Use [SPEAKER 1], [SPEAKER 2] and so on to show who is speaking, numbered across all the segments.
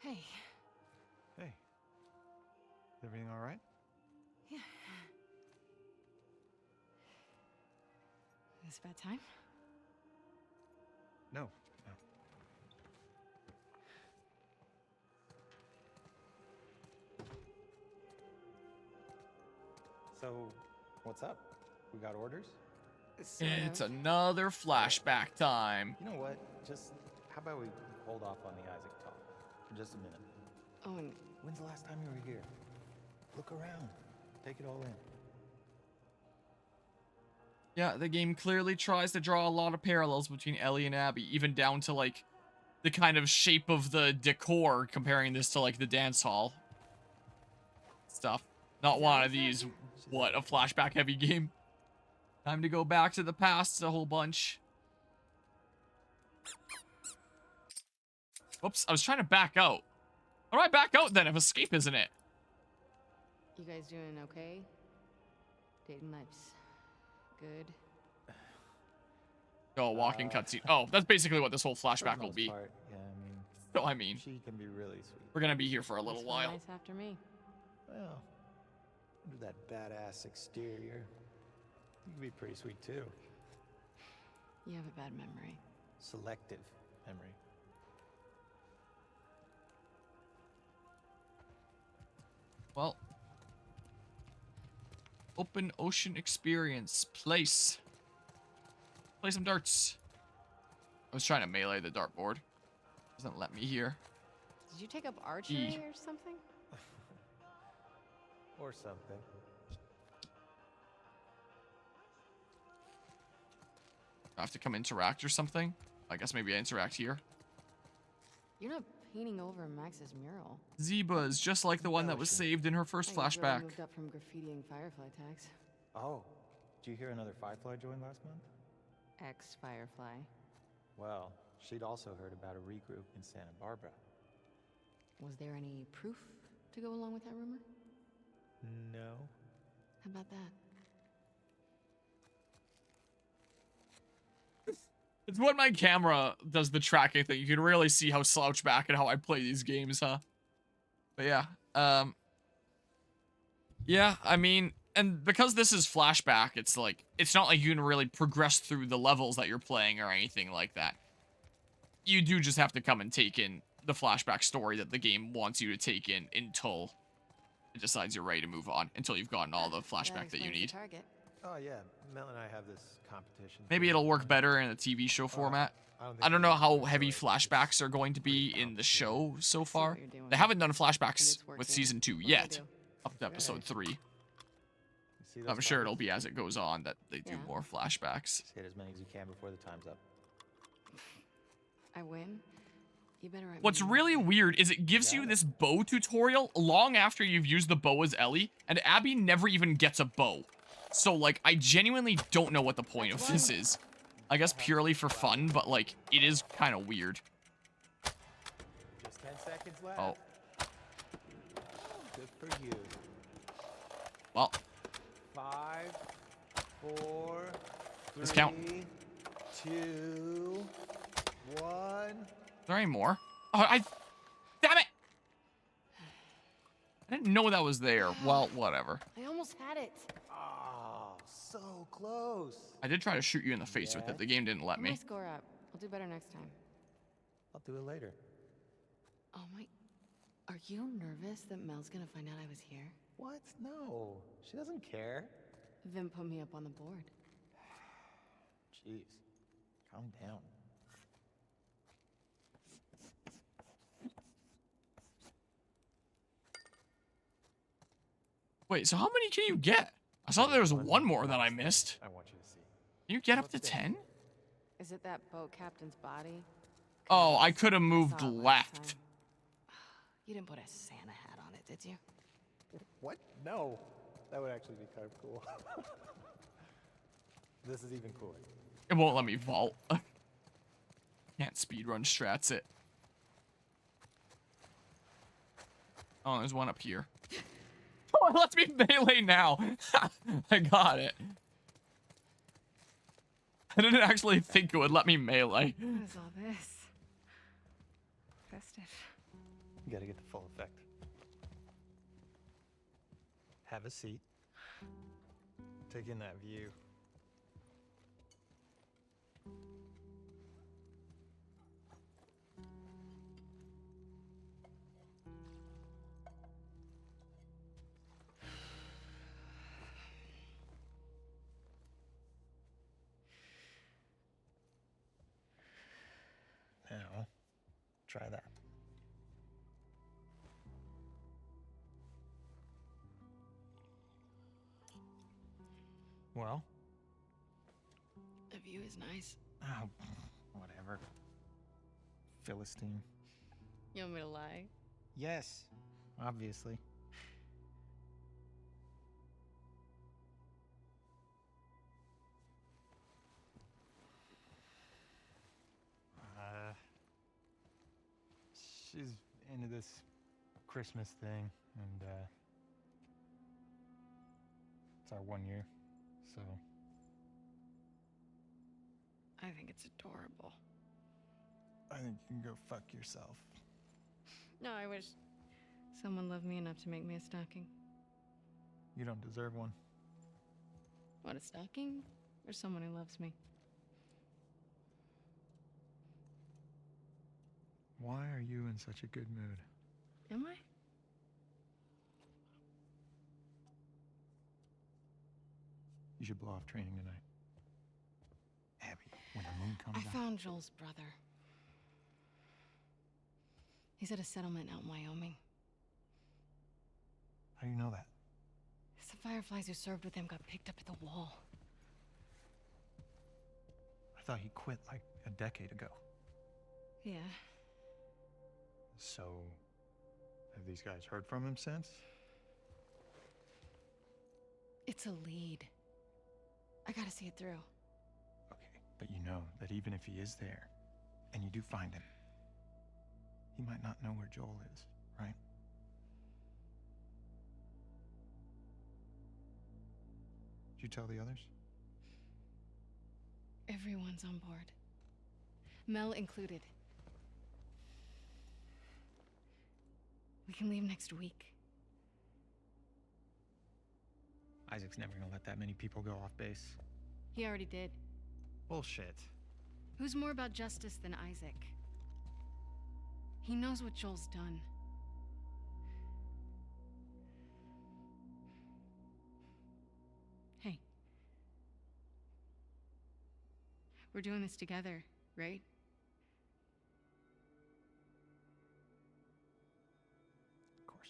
[SPEAKER 1] Hey.
[SPEAKER 2] Hey. Is everything all right?
[SPEAKER 1] Yeah. Is this a bad time?
[SPEAKER 2] No. No.
[SPEAKER 3] So, what's up? We got orders?
[SPEAKER 1] of.
[SPEAKER 4] It's another flashback time.
[SPEAKER 3] You know what? Just, how about we hold off on the Isaac talk for just a minute?
[SPEAKER 1] Oh, and
[SPEAKER 3] When's the last time you were here? Look around. Take it all in.
[SPEAKER 4] Yeah, the game clearly tries to draw a lot of parallels between Ellie and Abby, even down to, like, the kind of shape of the decor, comparing this to, like, the dance hall stuff. Not one of these, what, a flashback-heavy game. Time to go back to the past a whole bunch. Whoops, I was trying to back out. How do I back out then if escape isn't it?
[SPEAKER 1] you guys doing okay? Dating life's good.
[SPEAKER 4] Oh, walking cutscene. Oh, that's basically what this whole
[SPEAKER 3] For the
[SPEAKER 4] flashback will
[SPEAKER 3] most
[SPEAKER 4] be.
[SPEAKER 3] part, yeah, I mean,
[SPEAKER 4] So, I mean,
[SPEAKER 3] she can be really sweet.
[SPEAKER 4] we're gonna be here for a little
[SPEAKER 1] Must be
[SPEAKER 4] while.
[SPEAKER 1] Nice after me.
[SPEAKER 3] Well, under that badass exterior, you can be pretty sweet too.
[SPEAKER 1] You have a bad memory.
[SPEAKER 3] Selective memory.
[SPEAKER 4] Well, open ocean experience. Place. Play some darts. I was trying to melee the dartboard. Doesn't let me here.
[SPEAKER 1] Did you take up archery or something?
[SPEAKER 3] Or something.
[SPEAKER 4] I have to come interact or something. I guess maybe I interact here.
[SPEAKER 1] You're not painting over Max's mural.
[SPEAKER 4] Zebas, just like the one that was saved in her first
[SPEAKER 1] I guess you really
[SPEAKER 4] flashback.
[SPEAKER 1] moved up from graffitiing Firefly tags.
[SPEAKER 3] Oh, did you hear another Firefly joined last month?
[SPEAKER 1] Ex-Firefly.
[SPEAKER 3] Well, she'd also heard about a regroup in Santa Barbara.
[SPEAKER 1] Was there any proof to go along with that rumor?
[SPEAKER 3] No.
[SPEAKER 1] How about that?
[SPEAKER 4] It's when my camera does the tracking thing. You can really see how slouch back and how I play these games, huh? But yeah, yeah, I mean, and because this is flashback, it's like, it's not like you can really progress through the levels that you're playing or anything like that. You do just have to come and take in the flashback story that the game wants you to take in until it decides you're ready to move on, until you've gotten all the flashback that you
[SPEAKER 1] explains the
[SPEAKER 4] need.
[SPEAKER 1] target.
[SPEAKER 3] Oh yeah, Mel and I have this competition.
[SPEAKER 4] Maybe it'll work better in a TV show format. I don't know how heavy flashbacks are going to be in the show so far.
[SPEAKER 1] you're doing.
[SPEAKER 4] They haven't done
[SPEAKER 1] And
[SPEAKER 4] flashbacks
[SPEAKER 1] it's
[SPEAKER 4] with
[SPEAKER 1] working.
[SPEAKER 4] season 2
[SPEAKER 1] What'd
[SPEAKER 4] yet,
[SPEAKER 1] they do?
[SPEAKER 4] up to episode 3.
[SPEAKER 3] You see those
[SPEAKER 4] I'm sure it'll
[SPEAKER 3] buttons?
[SPEAKER 4] be as it goes on that they do
[SPEAKER 1] Yeah.
[SPEAKER 4] more flashbacks.
[SPEAKER 3] Just hit as many as you can before the time's up.
[SPEAKER 1] I win. You better write me
[SPEAKER 4] What's
[SPEAKER 1] a
[SPEAKER 4] really
[SPEAKER 1] note.
[SPEAKER 4] weird is it gives you this bow tutorial long after you've used the bow as Ellie, and Abby never even gets a bow. So, like, I genuinely don't know what the point of this is. I guess purely for fun, but, like, it is kind of weird.
[SPEAKER 3] Just 10 seconds left.
[SPEAKER 4] Oh,
[SPEAKER 3] Good for you.
[SPEAKER 4] well,
[SPEAKER 3] 5, 4, 3,
[SPEAKER 4] Let's count.
[SPEAKER 3] 2, 1.
[SPEAKER 4] is there any more? Oh, damn it! I didn't know that was there. Well, whatever.
[SPEAKER 1] I almost had it.
[SPEAKER 3] Oh, so close.
[SPEAKER 4] I did try to shoot you in the face with it. The game didn't let
[SPEAKER 1] My
[SPEAKER 4] me.
[SPEAKER 1] score up. I'll do better next time.
[SPEAKER 3] I'll do it later.
[SPEAKER 1] Oh my. Are you nervous that Mel's gonna find out I was here?
[SPEAKER 3] What? No, she doesn't care.
[SPEAKER 1] Then put me up on the board.
[SPEAKER 3] Jeez, calm down.
[SPEAKER 4] Wait, so how many can you get? I saw there was one more that I missed.
[SPEAKER 3] I want you to see.
[SPEAKER 4] Can you get up to 10?
[SPEAKER 1] Is it that boat captain's body?
[SPEAKER 4] Oh, I could have moved
[SPEAKER 1] Saw it last
[SPEAKER 4] left.
[SPEAKER 1] time. You didn't put a Santa hat on it, did you?
[SPEAKER 3] What? No, that would actually be kind of cool. This is even cooler.
[SPEAKER 4] It won't let me vault. Can't speedrun strats it. Oh, there's one up here. Oh, it lets me melee now. I got it. I didn't actually think it would let me melee.
[SPEAKER 1] What is all this? Festive.
[SPEAKER 2] You gotta get the full effect. Have a seat. Take in that view. Now, try that. Well?
[SPEAKER 1] The view is nice.
[SPEAKER 2] Oh, whatever. Philistine.
[SPEAKER 1] You want me to lie?
[SPEAKER 2] Yes, obviously. She's into this Christmas thing, and it's our 1 year, so.
[SPEAKER 1] I think it's adorable.
[SPEAKER 2] I think you can go fuck yourself.
[SPEAKER 1] No, I wish someone loved me enough to make me a stocking.
[SPEAKER 2] You don't deserve one.
[SPEAKER 1] What, a stocking? Or someone who loves me?
[SPEAKER 2] Why are you in such a good mood?
[SPEAKER 1] Am I?
[SPEAKER 2] You should blow off training tonight. Abby, when the moon comes
[SPEAKER 1] I
[SPEAKER 2] out.
[SPEAKER 1] found Joel's brother. He's at a settlement out in Wyoming.
[SPEAKER 2] How do you know that?
[SPEAKER 1] The Fireflies who served with him got picked up at the wall.
[SPEAKER 2] I thought he quit like a decade ago.
[SPEAKER 1] Yeah.
[SPEAKER 2] So, have these guys heard from him since?
[SPEAKER 1] It's a lead. I gotta see it through.
[SPEAKER 2] Okay, but you know that even if he is there, and you do find him, he might not know where Joel is, right? Did you tell the others?
[SPEAKER 1] Everyone's on board. Mel included. We can leave next week.
[SPEAKER 2] Isaac's never gonna let that many people go off base.
[SPEAKER 1] He already did.
[SPEAKER 2] Bullshit.
[SPEAKER 1] Who's more about justice than Isaac? He knows what Joel's done. Hey. We're doing this together, right?
[SPEAKER 2] Of course.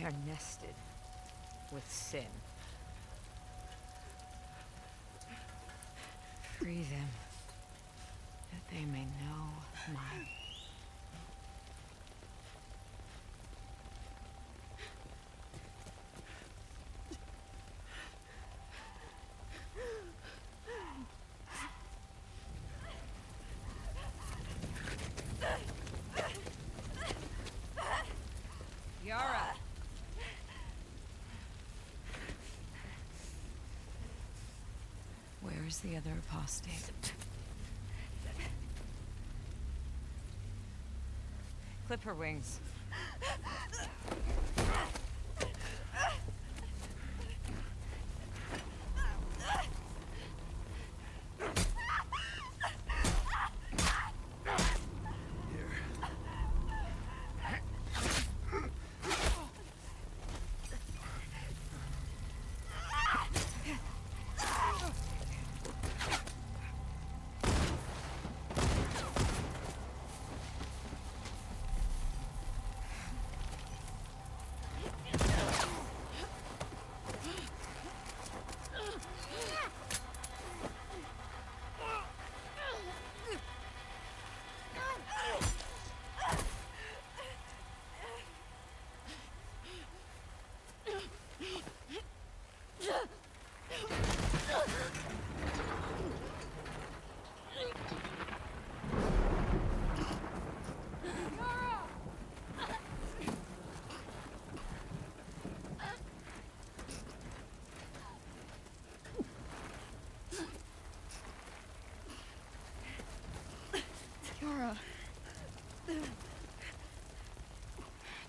[SPEAKER 5] They're nested with sin. Free them, that they may know my... Yara! Where is the other apostate? Clip her wings.
[SPEAKER 1] Yara.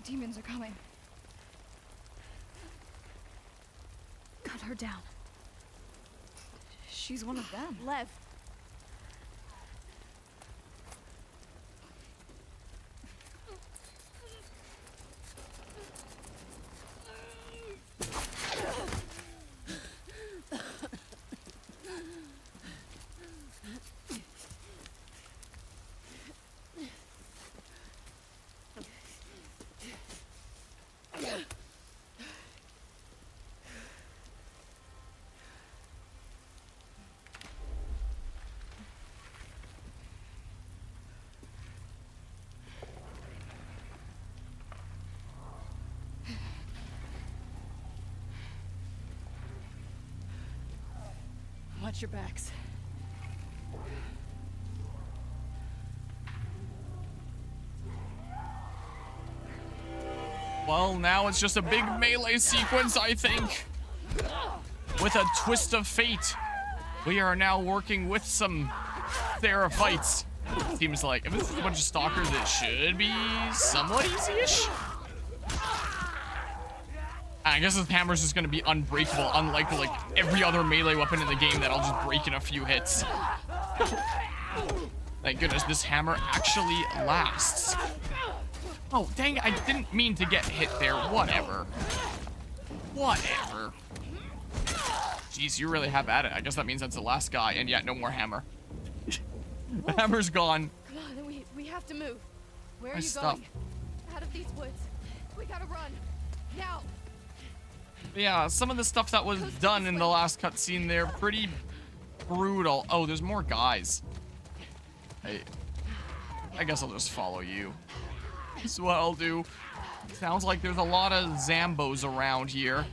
[SPEAKER 1] Demons are coming. Cut her down. She's one of them.
[SPEAKER 6] Lev.
[SPEAKER 1] Watch your backs.
[SPEAKER 4] Well, now it's just a big melee sequence, I think. With a twist of fate. We are now working with some Seraphites. Seems like if this is a bunch of stalkers, it should be somewhat easy-ish. I guess this hammer's just gonna be unbreakable, unlike like every other melee weapon in the game that I'll just break in a few hits. Thank goodness this hammer actually lasts. Oh, dang it, I didn't mean to get hit there. Whatever. Whatever. Jeez, you really have at it. I guess that means that's the last guy, and yeah, no more hammer. The hammer's gone.
[SPEAKER 6] Come on, we have to move. Where are
[SPEAKER 4] My
[SPEAKER 6] you
[SPEAKER 4] stuff.
[SPEAKER 6] going? Out of these woods. We gotta run. Now.
[SPEAKER 4] Yeah, some of the stuff that was done in the last cutscene there, pretty brutal. Oh, there's more guys. Hey, I guess I'll just follow you. That's what I'll do. Sounds like there's a lot of Zambos around here.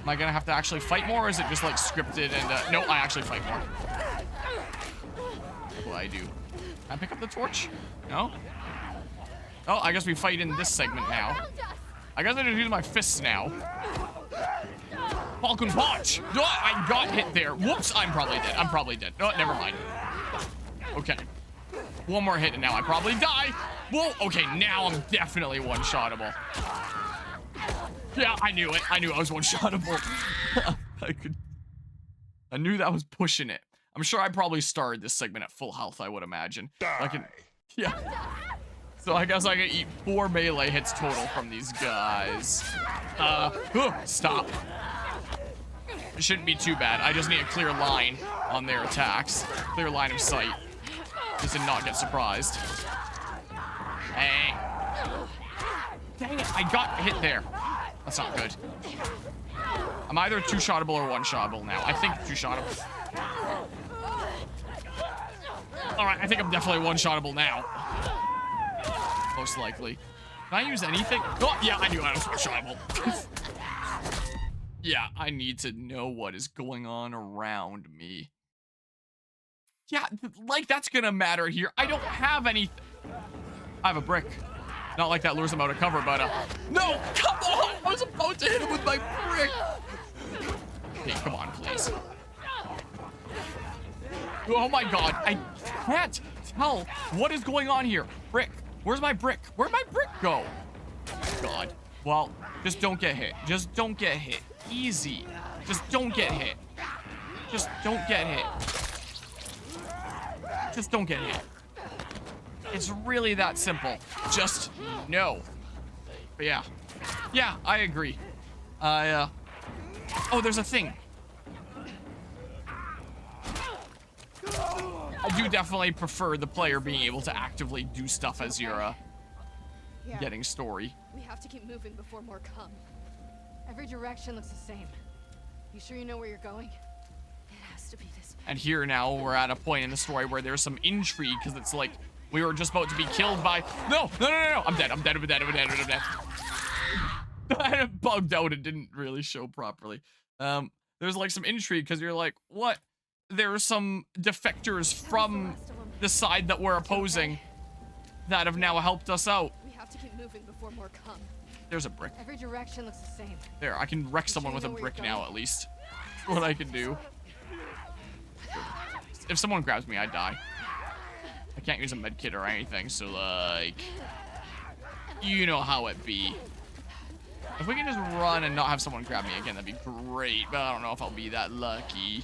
[SPEAKER 4] Am I gonna have to actually fight more, or is it just like scripted and, no, I actually fight more. What do I do? Can I pick up the torch? No? Oh, I guess we fight in this segment now. I guess I need to use my fists now. Falcon Punch! No, I got hit there. Whoops, I'm probably dead. I'm probably dead. No, never mind. Okay. One more hit and now I probably die. Whoa, okay, now I'm definitely one-shottable. Yeah, I knew it. I knew I was one-shottable. I knew that was pushing it. I'm sure I probably started this segment at full health, I would imagine. Yeah. So I guess I can eat 4 melee hits total from these guys. Stop. It shouldn't be too bad. I just need a clear line on their attacks. Clear line of sight. Just to not get surprised. Hey. Dang it, I got hit there. That's not good. I'm either two-shottable or one-shottable now. I think two-shottable. Alright, I think I'm definitely one-shottable now. Most likely. Can I use anything? Oh, yeah, I knew I was one-shottable. Yeah, I need to know what is going on around me. Yeah, like that's gonna matter here. I don't have anything. I have a brick. Not like that lures him out of cover, but no, come on! I was about to hit him with my brick. Hey, come on, please. Oh my god, I can't tell what is going on here. Brick, where's my brick? Where'd my brick go? God. Well, just don't get hit. Just don't get hit. Easy. Just don't get hit. Just don't get hit. Just don't get hit. It's really that simple. Just no. But yeah. Yeah, I agree. Oh, there's a thing. I do definitely prefer the player being able to actively do stuff as you're getting story.
[SPEAKER 6] We have to keep moving before more come. Every direction looks the same. You sure you know where you're going? It has to be this way.
[SPEAKER 4] And here now we're at a point in the story where there's some intrigue because it's like we were just about to be killed by. No! I'm dead. I'm dead. I'm dead. I'm dead. I'm dead. I bugged out. It didn't really show properly. There's like some intrigue because you're like, what? There are some defectors from the side that we're opposing that have now helped us out.
[SPEAKER 6] We have to keep moving before more come.
[SPEAKER 4] There's a brick.
[SPEAKER 6] Every direction looks the same.
[SPEAKER 4] There, I can wreck someone with a brick now at least. That's what I can do. If someone grabs me, I die. I can't use a med kit or anything, so like, you know how it be. If we can just run and not have someone grab me again, that'd be great, but I don't know if I'll be that lucky.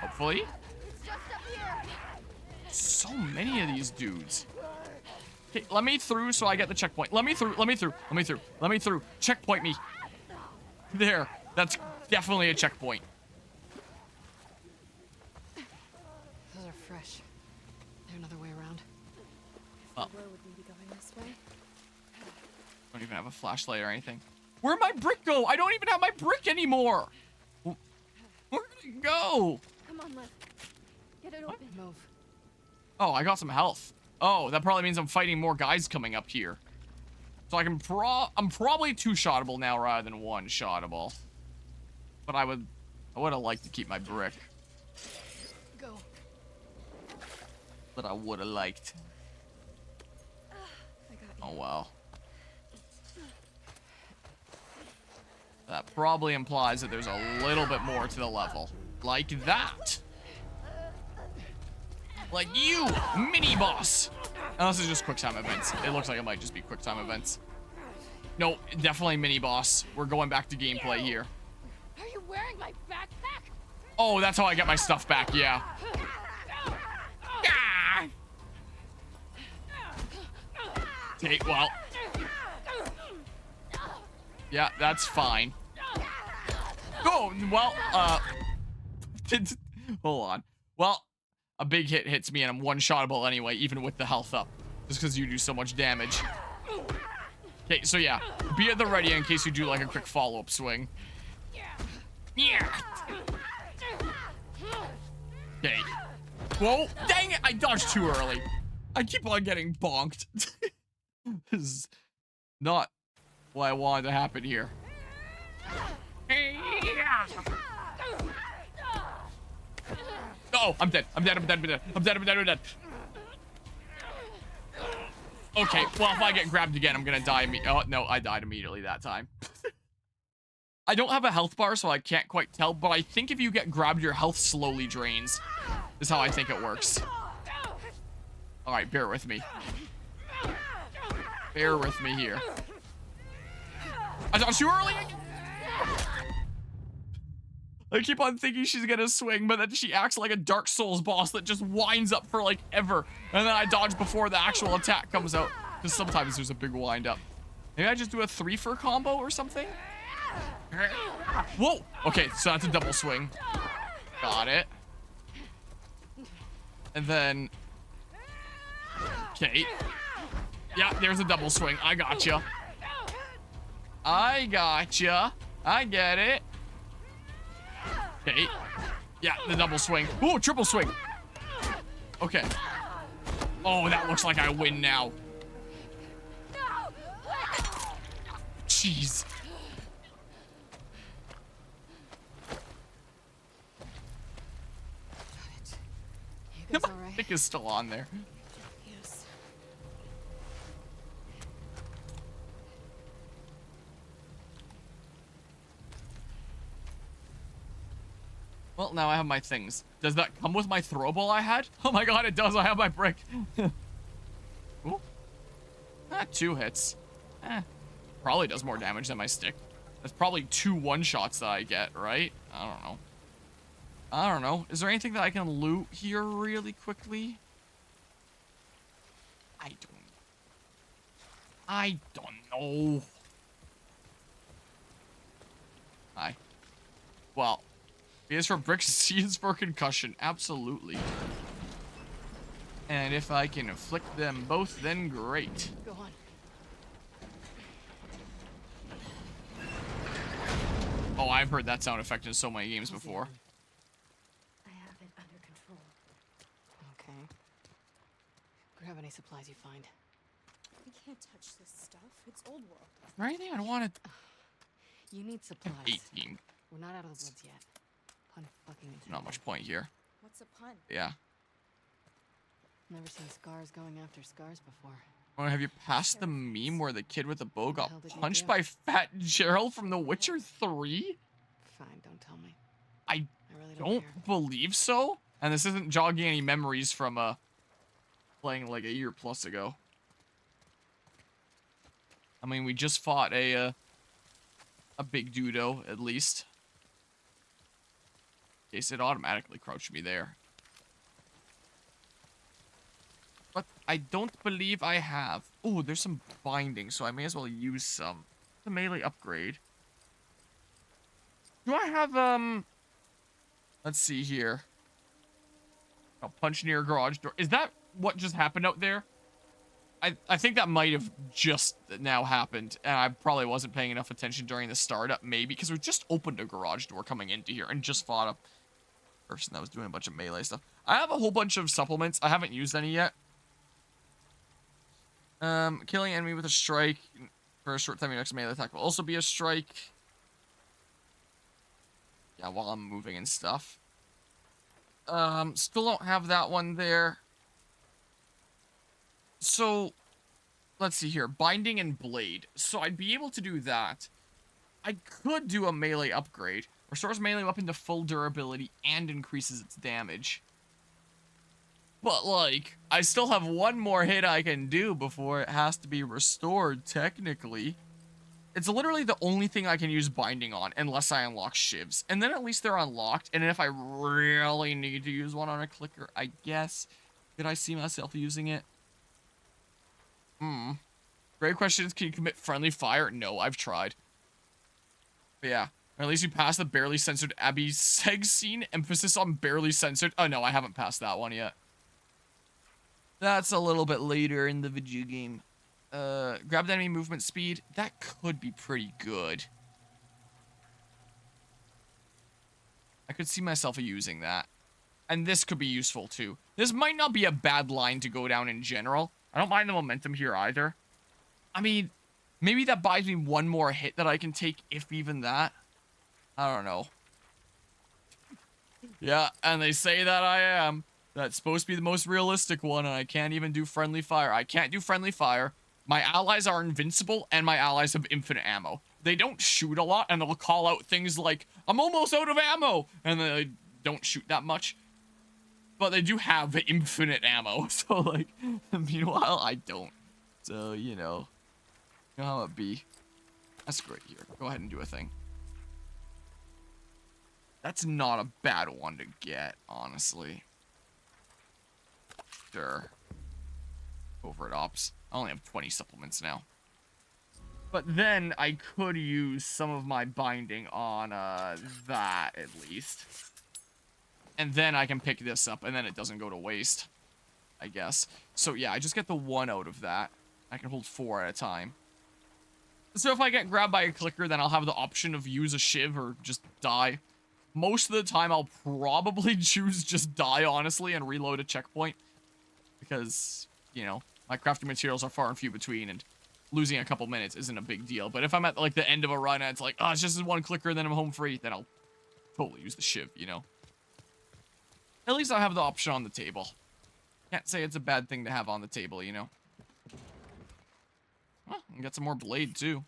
[SPEAKER 4] Hopefully.
[SPEAKER 6] It's just up here.
[SPEAKER 4] So many of these dudes. Okay, let me through so I get the checkpoint. Let me through, let me through, let me through, let me through. Checkpoint me. There, that's definitely a checkpoint.
[SPEAKER 6] Those are fresh. There another way around?
[SPEAKER 4] Oh.
[SPEAKER 6] Where would we be going this way?
[SPEAKER 4] Don't even have a flashlight or anything. Where'd my brick go? I don't even have my brick anymore. Where did it go?
[SPEAKER 6] Come on, Lev. Get it open. Move.
[SPEAKER 4] Oh, I got some health. Oh, that probably means I'm fighting more guys coming up here. So I can I'm probably two-shottable now rather than one-shottable. But I would have liked to keep my brick.
[SPEAKER 6] Go.
[SPEAKER 4] But I would have liked.
[SPEAKER 6] I got you.
[SPEAKER 4] Oh well. That probably implies that there's a little bit more to the level. Like that. Like you, mini-boss. Unless it's just quick time events. It looks like it might just be quick time events. No, definitely mini-boss. We're going back to gameplay here.
[SPEAKER 6] Are you wearing my backpack?
[SPEAKER 4] Oh, that's how I get my stuff back, yeah. Ah! Okay, well. Yeah, that's fine. Oh, well, hold on. Well, a big hit hits me and I'm one-shottable anyway, even with the health up. Just because you do so much damage. Okay, so yeah. Be at the ready in case you do like a quick follow-up swing. Yeah. Okay. Whoa, dang it, I dodged too early. I keep on getting bonked. This is not what I wanted to happen here. Oh, I'm dead. I'm dead. I'm dead. I'm dead. I'm dead. I'm dead. I'm dead. Okay, well, if I get grabbed again, I'm gonna die immediately. Oh, no, I died immediately that time. I don't have a health bar, so I can't quite tell, but I think if you get grabbed, your health slowly drains. Is how I think it works. Alright, bear with me. Bear with me here. I dodged too early! I keep on thinking she's gonna swing, but then she acts like a Dark Souls boss that just winds up for like ever. And then I dodge before the actual attack comes out. Because sometimes there's a big wind up. Maybe I just do a 3-for combo or something? Whoa! Okay, so that's a double swing. Got it. And then... Okay. Yeah, there's a double swing. I gotcha. I gotcha. I get it. Okay. Yeah, the double swing. Ooh, triple swing. Okay. Oh, that looks like I win now. Jeez.
[SPEAKER 6] You guys all right?
[SPEAKER 4] Nick is still on there.
[SPEAKER 6] Yes.
[SPEAKER 4] Well, now I have my things. Does that come with my throw ball I had? Oh my god, it does. I have my brick. Ooh. Ah, 2 hits. Probably does more damage than my stick. That's probably 2 one-shots that I get, right? I don't know. I don't know. Is there anything that I can loot here really quickly? I don't know. Hi. Well, B is for bricks, C is for concussion. Absolutely. And if I can afflict them both, then great.
[SPEAKER 6] Go on.
[SPEAKER 4] Oh, I've heard that sound effect in so many games before.
[SPEAKER 6] I have it under control. Okay. Grab any supplies you find.
[SPEAKER 7] We can't touch this stuff. It's old world.
[SPEAKER 4] Is there anything I wanted?
[SPEAKER 6] You need supplies.
[SPEAKER 4] 18.
[SPEAKER 6] We're not out of the woods yet. Pun fucking intended.
[SPEAKER 4] Not much point here.
[SPEAKER 7] What's a pun?
[SPEAKER 4] Yeah.
[SPEAKER 6] Never seen scars going after scars before.
[SPEAKER 4] Oh, have you passed the meme where the kid with the bow got
[SPEAKER 6] hell did you
[SPEAKER 4] punched
[SPEAKER 6] do?
[SPEAKER 4] by Fat Gerald from The Witcher 3?
[SPEAKER 6] Fine, don't tell me.
[SPEAKER 4] I
[SPEAKER 6] I really don't
[SPEAKER 4] don't
[SPEAKER 6] care.
[SPEAKER 4] believe so. And this isn't jogging any memories from playing like a year plus ago. I mean, we just fought a big dudo, at least. In case it automatically crouched me there. But I don't believe I have. Oh, there's some binding, so I may as well use some. The melee upgrade. Do I have, let's see here. Oh, punch near garage door. Is that what just happened out there? I think that might have just now happened, and I probably wasn't paying enough attention during the startup, maybe, because we just opened a garage door coming into here and just fought a person that was doing a bunch of melee stuff. I have a whole bunch of supplements. I haven't used any yet. Killing enemy with a strike for a short time, your next melee attack will also be a strike. Yeah, while I'm moving and stuff. Still don't have that one there. So, let's see here. Binding and blade. So I'd be able to do that. I could do a melee upgrade. Restores melee weapon to full durability and increases its damage. But, like, I still have one more hit I can do before it has to be restored, technically. It's literally the only thing I can use binding on, unless I unlock shivs. And then at least they're unlocked, and if I really need to use one on a clicker, I guess. Could I see myself using it? Great question is, can you commit friendly fire? No, I've tried. But yeah. Or at least you passed the barely censored Abby Seg scene. Emphasis on barely censored. Oh no, I haven't passed that one yet. That's a little bit later in the video game. Grab the enemy movement speed. That could be pretty good. I could see myself using that. And this could be useful too. This might not be a bad line to go down in general. I don't mind the momentum here either. I mean, maybe that buys me one more hit that I can take, if even that. I don't know. Yeah, and they say that I am. That's supposed to be the most realistic one, and I can't even do friendly fire. I can't do friendly fire. My allies are invincible, and my allies have infinite ammo. They don't shoot a lot, and they'll call out things like, I'm almost out of ammo! And they don't shoot that much. But they do have infinite ammo, so, like, meanwhile, I don't. So, you know how it be. That's great here. Go ahead and do a thing. That's not a bad one to get, honestly. Sure. Over at Ops. I only have 20 supplements now. But then I could use some of my binding on that, at least. And then I can pick this up, and then it doesn't go to waste, I guess. So yeah, I just get the 1 out of that. I can hold 4 at a time. So if I get grabbed by a clicker, then I'll have the option of use a shiv or just die. Most of the time, I'll probably choose just die, honestly, and reload a checkpoint. Because, you know, my crafting materials are far and few between, and losing a couple minutes isn't a big deal. But if I'm at, like, the end of a run and it's like, oh, it's just this one clicker and then I'm home free, then I'll totally use the shiv, you know? At least I have the option on the table. Can't say it's a bad thing to have on the table, you know? Oh, and get some more blade, too.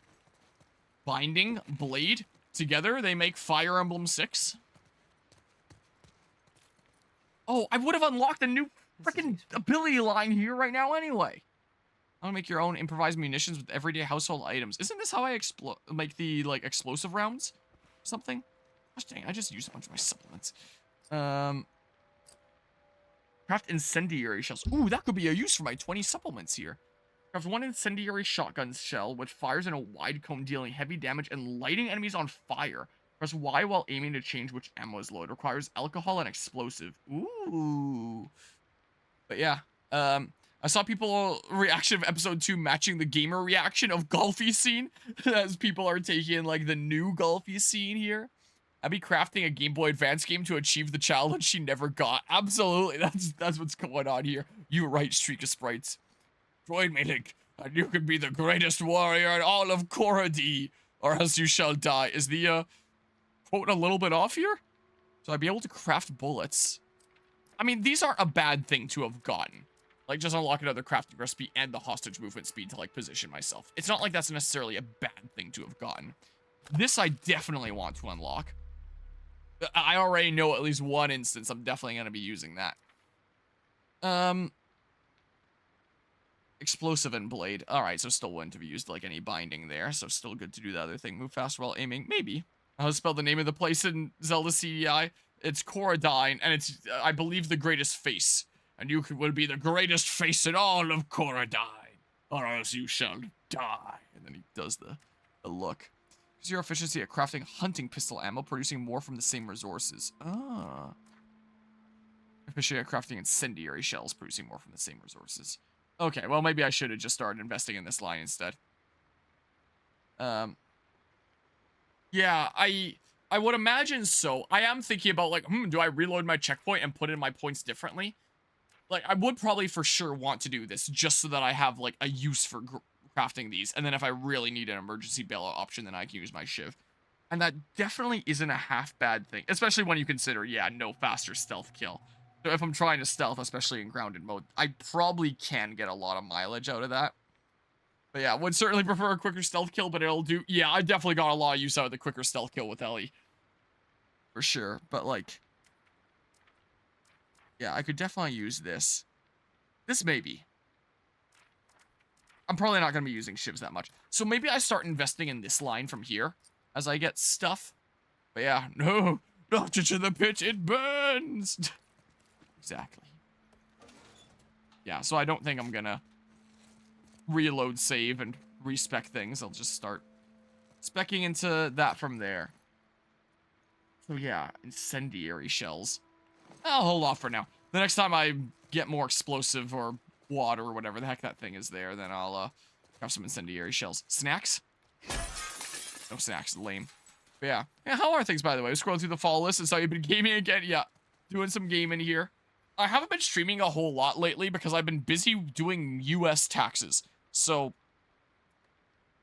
[SPEAKER 4] Binding, blade, together, they make Fire Emblem 6. Oh, I would have unlocked a new freaking ability line here right now anyway. I want to make your own improvised munitions with everyday household items. Isn't this how I make the, like, explosive rounds? Something? Gosh dang, I just used a bunch of my supplements. Craft incendiary shells. Ooh, that could be a use for my 20 supplements here. Craft one incendiary shotgun shell, which fires in a wide cone, dealing heavy damage and lighting enemies on fire. Press Y while aiming to change which ammo is loaded. Requires alcohol and explosive. Ooh. But yeah, I saw people reaction of episode 2 matching the gamer reaction of Golfy scene, as people are taking like the new Golfy scene here. I'd be crafting a Game Boy Advance game to achieve the challenge she never got. Absolutely, that's what's going on here. You were right, Streak of Sprites. Join me, Link, and you can be the greatest warrior in all of Korra-D, or else you shall die. Is the quote a little bit off here? So I'd be able to craft bullets. I mean, these aren't a bad thing to have gotten. Like, just unlock another crafting recipe and the hostage movement speed to, like, position myself. It's not like that's necessarily a bad thing to have gotten. This I definitely want to unlock. I already know at least one instance I'm definitely going to be using that. Explosive and blade. Alright, so still wouldn't have used, like, any binding there. So still good to do the other thing. Move fast while aiming. Maybe. I'll spell the name of the place in Zelda CDI. It's Korra-D, and it's, I believe, the greatest face. And you will be the greatest face in all of Korra-D, or else you shall die. And then he does the look. Increase your efficiency at crafting hunting pistol ammo, producing more from the same resources. Ah. Efficiency at crafting incendiary shells, producing more from the same resources. Okay, well, maybe I should have just started investing in this line instead. Yeah, I would imagine so. I am thinking about, like, do I reload my checkpoint and put in my points differently? Like, I would probably for sure want to do this, just so that I have, like, a use for crafting these. And then if I really need an emergency bailout option, then I can use my shiv. And that definitely isn't a half bad thing. Especially when you consider, yeah, no faster stealth kill. So if I'm trying to stealth, especially in grounded mode, I probably can get a lot of mileage out of that. But yeah, would certainly prefer a quicker stealth kill, but it'll do... Yeah, I definitely got a lot of use out of the quicker stealth kill with Ellie. For sure, but like... Yeah, I could definitely use this. This maybe. I'm probably not going to be using shivs that much. So maybe I start investing in this line from here as I get stuff. But yeah, no, not into the pit, it burns! Exactly. Yeah, so I don't think I'm going to reload save and respec things. I'll just start specking into that from there. So yeah, incendiary shells. I'll hold off for now. The next time I get more explosive or water or whatever the heck that thing is there, then I'll have some incendiary shells. Snacks? No snacks, lame. But yeah. How are things, by the way? Scrolling through the follow list and saw you've been gaming again. Yeah, doing some gaming here. I haven't been streaming a whole lot lately because I've been busy doing US taxes. So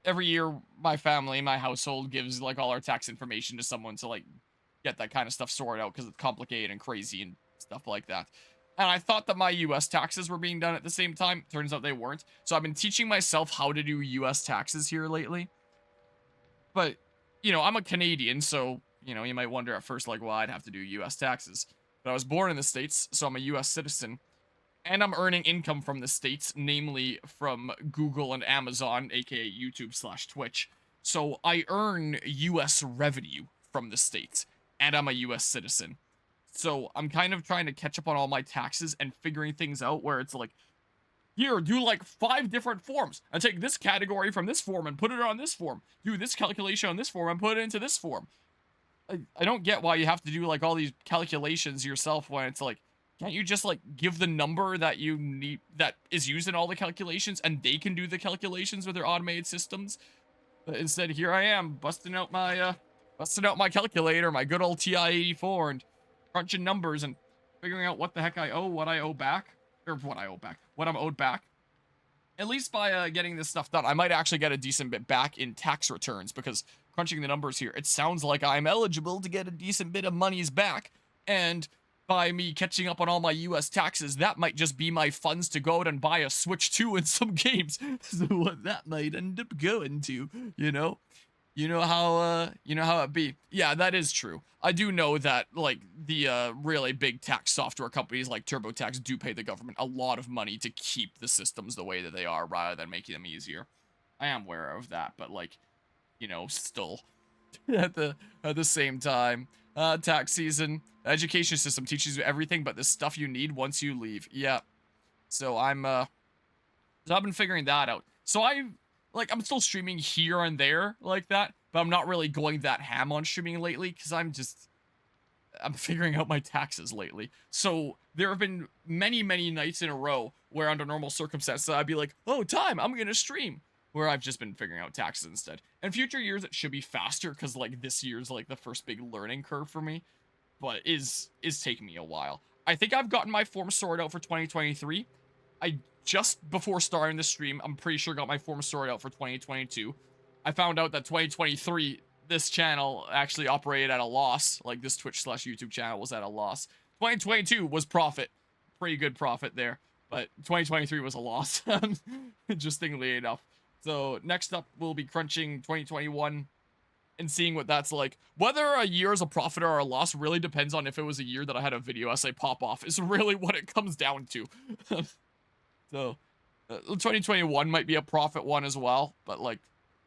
[SPEAKER 4] every year my family, my household gives like all our tax information to someone to like get that kind of stuff sorted out because it's complicated and crazy and stuff like that. And I thought that my US taxes were being done at the same time. Turns out they weren't. So I've been teaching myself how to do US taxes here lately. But, you know, I'm a Canadian, so, you know, you might wonder at first, like, why I'd have to do US taxes. But I was born in the States, so I'm a US citizen. And I'm earning income from the States, namely from Google and Amazon, aka YouTube/Twitch. So I earn US revenue from the States, and I'm a US citizen. So I'm kind of trying to catch up on all my taxes and figuring things out where it's like, here, do like 5 different forms. I take this category from this form and put it on this form. Do this calculation on this form and put it into this form. I don't get why you have to do like all these calculations yourself when it's like, can't you just like give the number that you need, that is used in all the calculations, and they can do the calculations with their automated systems? Instead, here I am, busting out my calculator, my good old TI-84, and crunching numbers and figuring out what the heck I owe, what I owe back, or what I'm owed back. At least by getting this stuff done, I might actually get a decent bit back in tax returns, because crunching the numbers here, it sounds like I'm eligible to get a decent bit of monies back, and by me catching up on all my US taxes, that might just be my funds to go out and buy a Switch 2 and some games. So what that might end up going to, you know? You know how it be. Yeah, that is true. I do know that, like, the really big tax software companies like TurboTax do pay the government a lot of money to keep the systems the way that they are rather than making them easier. I am aware of that, but, like, you know, still at the same time, tax season, education system teaches you everything but the stuff you need once you leave. Yeah. So I've been figuring that out. So I'm still streaming here and there like that, but I'm not really going that ham on streaming lately because I'm figuring out my taxes lately. So there have been many, many nights in a row where under normal circumstances I'd be like, oh, I'm gonna stream, where I've just been figuring out taxes instead. In future years it should be faster because like this year's like the first big learning curve for me, but is taking me a while. I think I've gotten my form sorted out for 2023. I just before starting the stream, I'm pretty sure got my form sorted out for 2022. I found out that 2023, this channel actually operated at a loss. Like this Twitch/YouTube channel was at a loss. 2022 was profit. Pretty good profit there. But 2023 was a loss. Interestingly enough. So next up, we'll be crunching 2021 and seeing what that's like. Whether a year is a profit or a loss really depends on if it was a year that I had a video essay pop off. Is really what it comes down to. So, 2021 might be a profit one as well, but, like,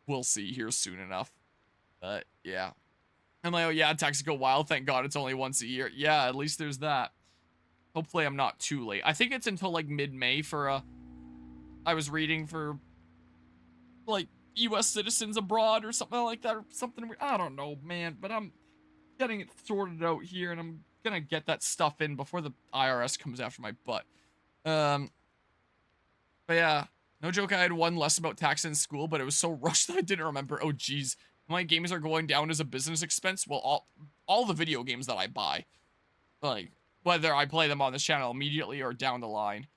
[SPEAKER 4] we'll see here soon enough. But, yeah. I'm like, oh, yeah, taxes go wild. Thank God it's only once a year. Yeah, at least there's that. Hopefully I'm not too late. I think it's until, like, mid-May for, I was reading for, like, U.S. citizens abroad or something like that, or something. I don't know, man, but I'm getting it sorted out here, and I'm gonna get that stuff in before the IRS comes after my butt. But yeah, no joke, I had one lesson about tax in school, but it was so rushed that I didn't remember. Oh, geez. My games are going down as a business expense. Well, all the video games that I buy, like, whether I play them on this channel immediately or down the line.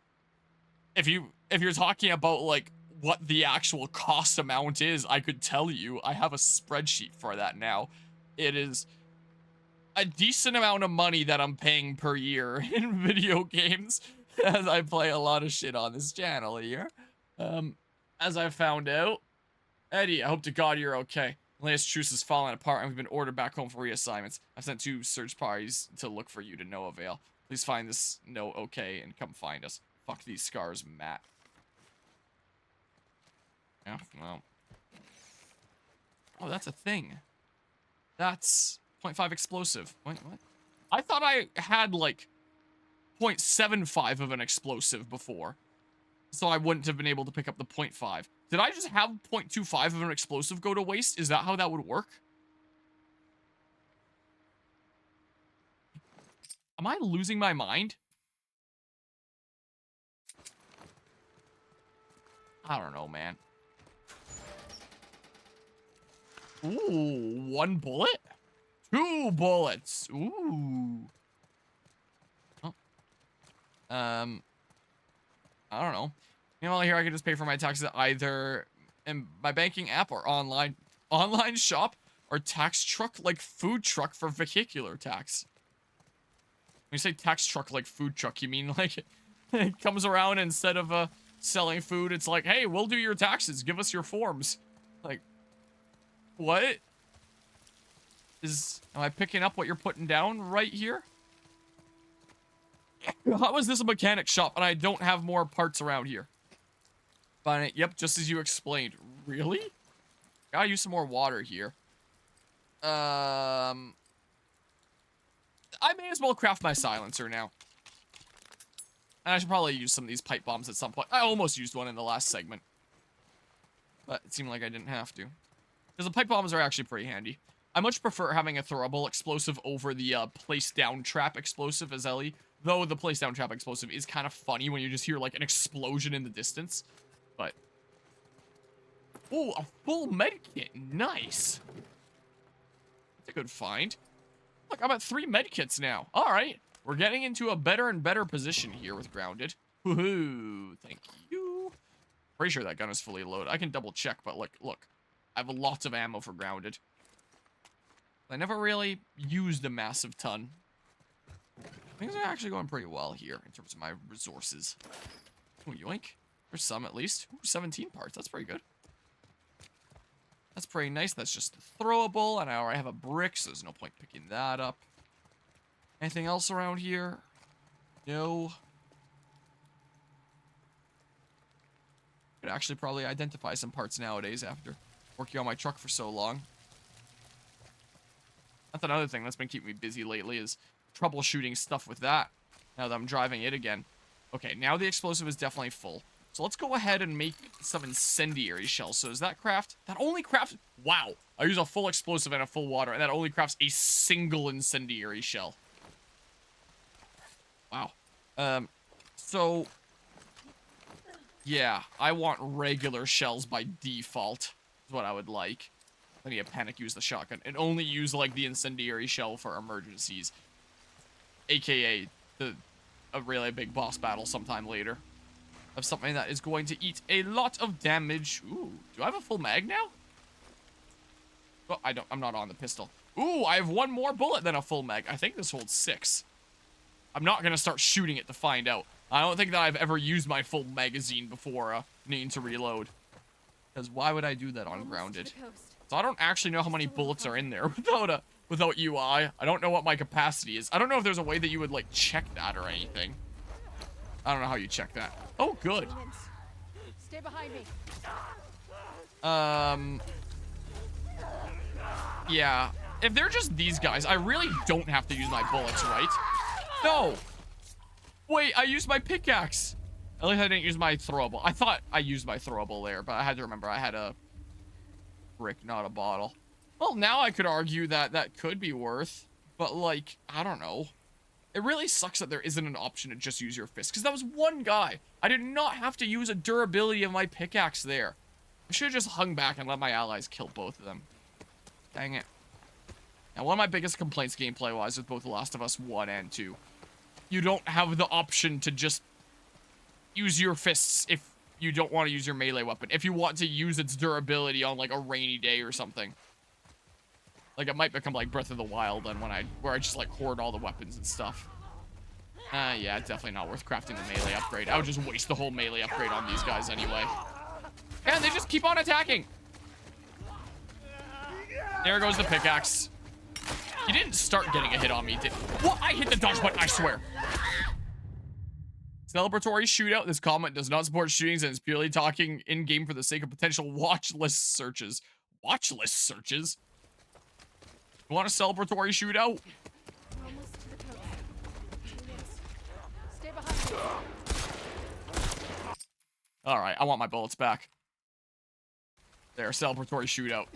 [SPEAKER 4] If you're talking about, like, what the actual cost amount is, I could tell you. I have a spreadsheet for that now. It is a decent amount of money that I'm paying per year in video games. As I play a lot of shit on this channel here. As I found out. Eddie, I hope to God you're okay. The latest truce is falling apart and we've been ordered back home for reassignments. I've sent 2 search parties to look for you to no avail. Please find this note okay and come find us. Fuck these scars, Matt. Yeah, well. Oh, that's a thing. That's 0.5 explosive. Wait, what? I thought I had, like, 0.75 of an explosive before, so I wouldn't have been able to pick up the 0.5. Did I just have 0.25 of an explosive go to waste? Is that how that would work? Am I losing my mind? I don't know, man. Ooh, 1 bullet? 2 bullets. Ooh. I don't know. You know, here I can just pay for my taxes either in my banking app or online shop or tax truck like food truck for vehicular tax. When you say tax truck like food truck, you mean like it comes around instead of selling food, it's like, hey, we'll do your taxes. Give us your forms. Like, what? Am I picking up what you're putting down right here? How is this a mechanic shop and I don't have more parts around here? But yep, just as you explained. Really? Gotta use some more water here. I may as well craft my silencer now. And I should probably use some of these pipe bombs at some point. I almost used one in the last segment. But it seemed like I didn't have to. Because the pipe bombs are actually pretty handy. I much prefer having a throwable explosive over the place down trap explosive as Ellie. Though the place down trap explosive is kind of funny when you just hear like an explosion in the distance. But Oh, a full med kit. Nice. That's a good find. Look, I'm at 3 med kits now. All right. We're getting into a better and better position here with Grounded. Woohoo. Thank you. Pretty sure that gun is fully loaded. I can double check, but look. I have lots of ammo for Grounded. I never really used a massive ton. Things are actually going pretty well here in terms of my resources. Ooh, yoink. There's some at least. Ooh, 17 parts. That's pretty good. That's pretty nice. That's just throwable, and I already have a brick, so there's no point picking that up. Anything else around here? No. Could actually probably identify some parts nowadays after working on my truck for so long. That's another thing that's been keeping me busy lately is troubleshooting stuff with that. Now that I'm driving it again. Okay, now the explosive is definitely full. So let's go ahead and make some incendiary shells. So does that craft? That only crafts... Wow. I use a full explosive and a full water, and that only crafts a single incendiary shell. Wow. So... Yeah, I want regular shells by default. Is what I would like. I need to panic use the shotgun. And only use, like, the incendiary shell for emergencies. AKA a really big boss battle sometime later. Of something that is going to eat a lot of damage. Ooh, do I have a full mag now? Oh, I'm not on the pistol. Ooh, I have 1 more bullet than a full mag. I think this holds 6. I'm not gonna start shooting it to find out. I don't think that I've ever used my full magazine before needing to reload. Because why would I do that on Grounded? So I don't actually know how many bullets are in there without UI. I don't know what my capacity is. I don't know if there's a way that you would, like, check that or anything. I don't know how you check that. Oh, good.
[SPEAKER 6] Stay behind me.
[SPEAKER 4] Yeah. If they're just these guys, I really don't have to use my bullets, right? No. Wait, I used my pickaxe. At least I didn't use my throwable. I thought I used my throwable there, but I had to remember I had a brick, not a bottle. Well, now I could argue that that could be worth, but, like, I don't know. It really sucks that there isn't an option to just use your fist, because that was 1 guy. I did not have to use a durability of my pickaxe there. I should have just hung back and let my allies kill both of them. Dang it. Now, one of my biggest complaints gameplay-wise with both The Last of Us 1 and 2, you don't have the option to just use your fists if you don't want to use your melee weapon. If you want to use its durability on, like, a rainy day or something. Like, it might become like Breath of the Wild then where I just, like, hoard all the weapons and stuff. Yeah, definitely not worth crafting the melee upgrade. I would just waste the whole melee upgrade on these guys anyway. And they just keep on attacking. There goes the pickaxe. You didn't start getting a hit on me, did... What? I hit the dodge button, I swear. Celebratory shootout. This comment does not support shootings and is purely talking in-game for the sake of potential watch list searches. Watch list searches? You want a celebratory shootout?
[SPEAKER 6] We're almost to the coast. Stay behind me.
[SPEAKER 4] Alright, I want my bullets back. There, celebratory shootout.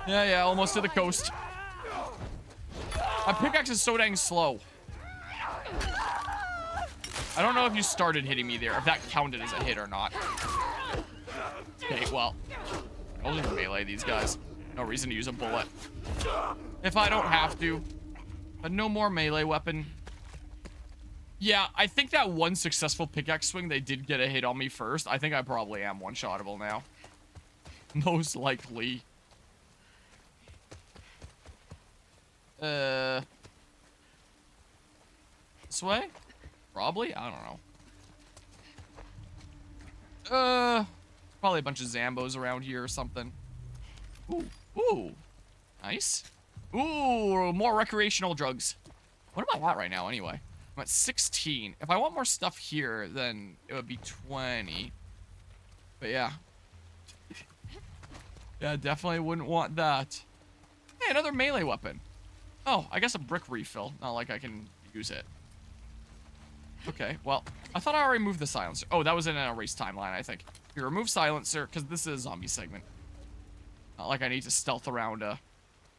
[SPEAKER 4] Yeah, almost to the coast. My pickaxe is so dang slow. I don't know if you started hitting me there, if that counted as a hit or not. Okay, well, I'll just melee these guys. No reason to use a bullet. If I don't have to. But no more melee weapon. Yeah, I think that 1 successful pickaxe swing, they did get a hit on me first. I think I probably am one-shottable now. Most likely. This way? Probably? I don't know. Probably a bunch of Zambos around here or something. Ooh. Nice. Ooh, more recreational drugs. What am I at right now, anyway? I'm at 16. If I want more stuff here, then it would be 20. But yeah. Yeah, definitely wouldn't want that. Hey, another melee weapon. Oh, I guess a brick refill. Not like I can use it. Okay, well, I thought I already moved the silencer. Oh, that was in an erase timeline, I think. You remove silencer, because this is a zombie segment. Not like I need to stealth around,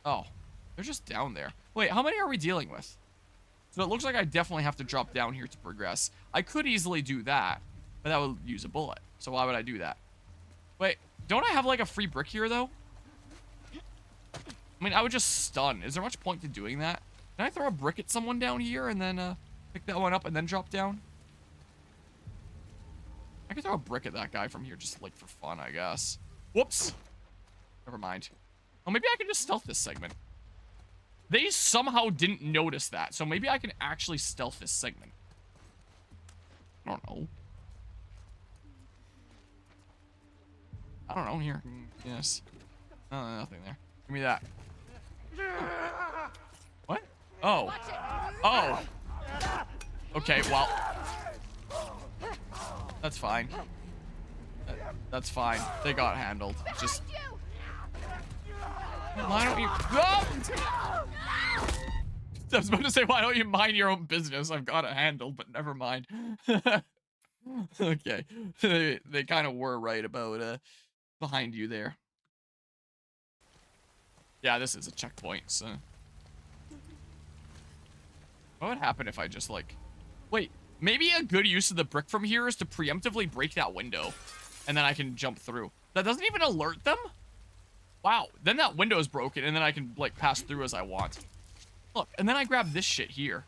[SPEAKER 4] Oh, they're just down there. Wait, how many are we dealing with? So it looks like I definitely have to drop down here to progress. I could easily do that. But that would use a bullet. So why would I do that? Wait, don't I have like a free brick here though? I mean, I would just stun. Is there much point to doing that? Can I throw a brick at someone down here and then pick that one up and then drop down? I could throw a brick at that guy from here just like for fun, I guess. Whoops. Never mind. Oh, maybe I can just stealth this segment. They somehow didn't notice that, so maybe I can actually stealth this segment. I don't know. I don't know. Here. Yes. Oh, nothing there. Give me that. What? Oh. Oh. Okay, well. That's fine. That's fine. They got handled. Just. Why don't you. Oh! I was about to say, why don't you mind your own business? I've got it handled, but never mind. Okay. They kind of were right about behind you there. Yeah, this is a checkpoint, so. What would happen if I just like. Wait, maybe a good use of the brick from here is to preemptively break that window. And then I can jump through. That doesn't even alert them? Wow, then that window is broken and then I can like pass through as I want. Look, and then I grab this shit here.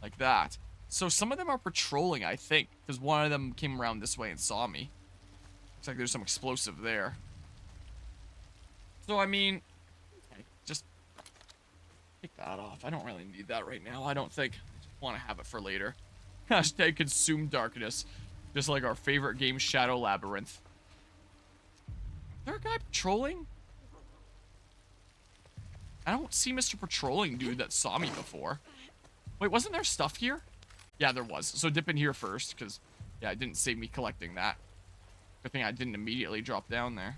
[SPEAKER 4] Like that. So some of them are patrolling, I think. Because one of them came around this way and saw me. Looks like there's some explosive there. So, I mean... Okay, just... take that off. I don't really need that right now. I don't think. I just want to have it for later. Hashtag consume darkness. Just like our favorite game, Shadow Labyrinth. Is there a guy patrolling? I don't see Mr. Patrolling Dude that saw me before. Wait, wasn't there stuff here? Yeah, there was. So dip in here first, because, yeah, it didn't save me collecting that. Good thing I didn't immediately drop down there.